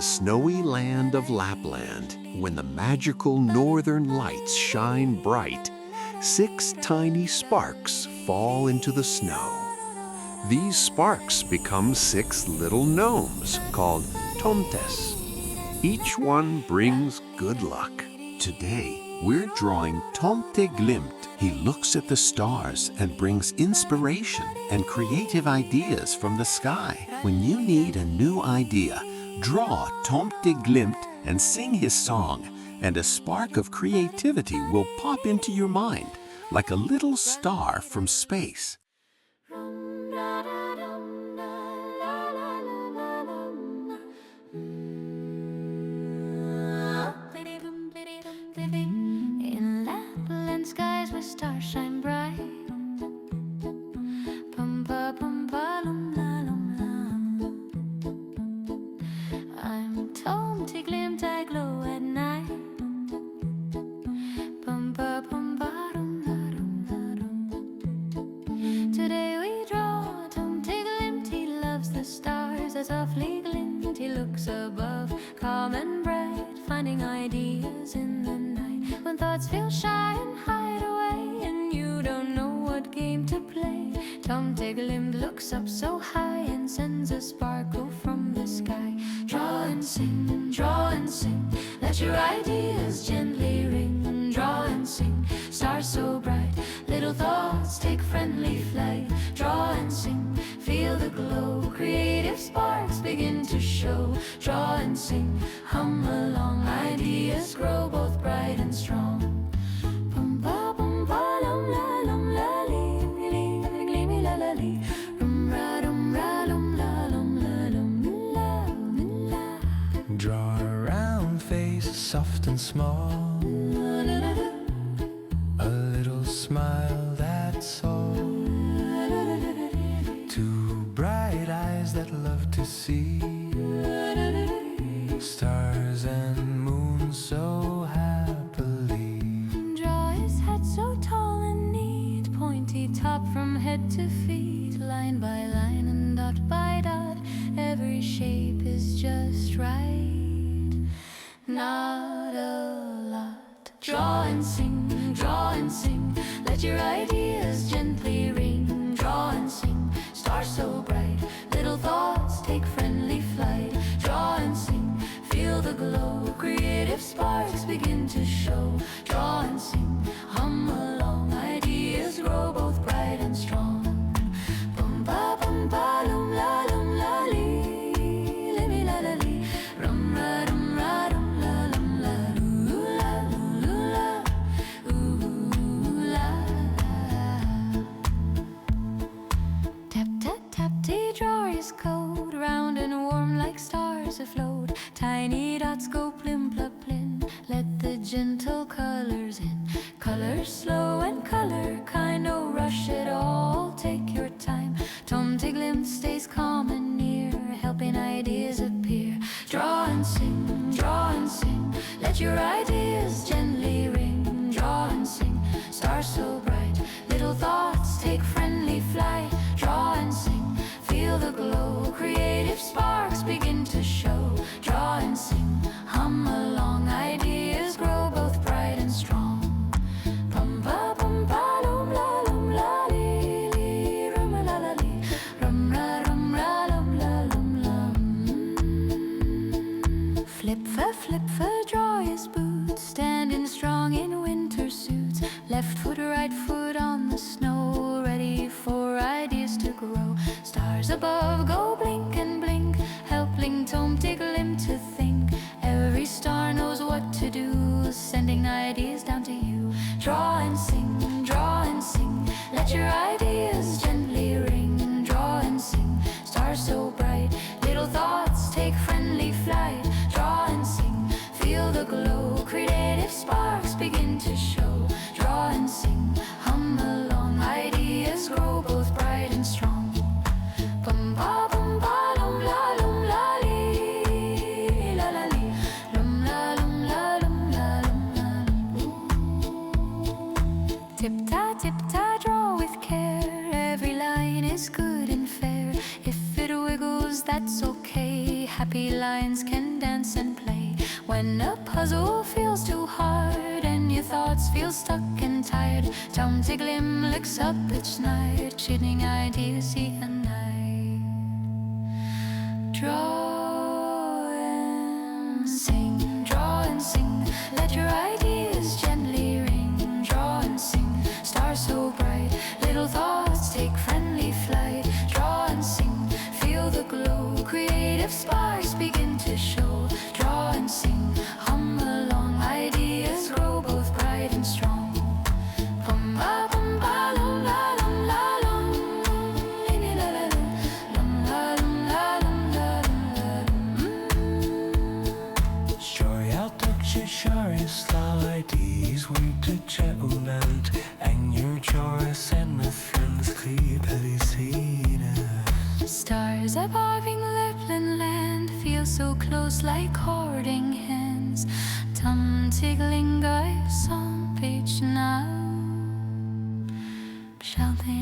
the snowy land of Lapland, when the magical northern lights shine bright, 6 tiny sparks fall into the snow. These sparks become 6 little gnomes called tomtes. Each one brings good luck. Today, we're drawing Tomte Glimt. He looks at the stars and brings inspiration and creative ideas from the sky. When you need a new idea, draw Tomte Glimt and sing his song, and a spark of creativity will pop into your mind, like a little star from space. In Lapland skies where stars shine bright. Pumpa pumpa lum la lum la. I'm Tomte Glimt, I glow at night. Pumpa pumpa lum la lum la lum. Today we draw Tomte Glimt. He loves the stars that softly glint. He looks above, calm and bright, finding ideas in the night. When thoughts feel shy and hide away, and you don't know what game to play, Tomte Glimt looks up so high and sends a sparkle from the sky. Draw and sing, let your ideas gently ring. Draw and sing, stars so bright, little thoughts take friendly flight. Draw and sing, feel the glow, creative sparks begin to show. Draw and sing, hum along, ideas grow both bright and strong. Bum ba bum ba lum la lum la lee lee lee lee la la lee. Rum ra lum la lum la la. Draw a round face, soft and small. A little smile, that's all. 2 bright eyes that love to see stars and moon so happily. Draw his head so tall and neat, pointy top from head to feet, line by line and dot by dot, every shape is just right, not a lot. Draw and sing, let your ideas gently ring. Draw and sing, stars so bright, little thoughts take friendly flight. Draw and sing, feel the glow, creative sparks begin to show. Draw and sing, hum along, ideas grow both bright and strong. Bum ba lum la lee lee me la la lee. Rum ra dum la lum la loo la ooh la. Tap tap tap, tea drawer is cold, round and warm like stars afloat. Tiny dots go plim plop plin, let the gentle colors in. Color slow and color kind, no rush at all, take your time. Tomte Glimt stays calm and near, helping ideas appear. Draw and sing, let your ideas gently ring. Draw and sing, stars so bright, little thoughts take friendly flight. Draw and sing, feel the glow, creative sparks begin to show. Draw and sing, hum along, ideas grow both bright and strong. Bum ba lum la lee lee rum la la lee. Rum ra lum la. Flip draw his boots, standing strong in winter suits. Left foot, right foot on the snow, ready for ideas to grow. Stars above go blink and blink, helping Tomte Glimt to think. Every star knows what to do, sending ideas down to you. Draw and sing, let your ideas gently ring. Draw and sing, stars so bright, little thoughts take friendly flight. Draw and sing, feel the glow, creative sparks begin to show. Draw and sing, hum along, ideas grow both bright and strong. Bum ba lum la lee la la lee. Lum la lum la lum la. Tip-ta, draw with care, every line is good and fair. If it wiggles, that's okay. happy lines can dance and play. When a puzzle feels too hard and your thoughts feel stuck and tired, Tomte Glimt looks up each night, shooting ideas day and night. Draw and sing, draw and sing, let your ideas gently ring. Draw and sing, stars so bright, little thoughts take friendly flight. Draw and sing, feel the glow, creative sparks begin to show. Draw and sing, hum along, ideas grow both bright and strong. Bum ba bum ba lum la lum la lum, li la la lum la lum la lum la lum la. Story aldıkça şarkılar ideas winterkjævland Anger chorus and with friends klipper I sine. Stars above in Lapland land feel so close like holding hands. Tomte Glimt guides on page now. Shall they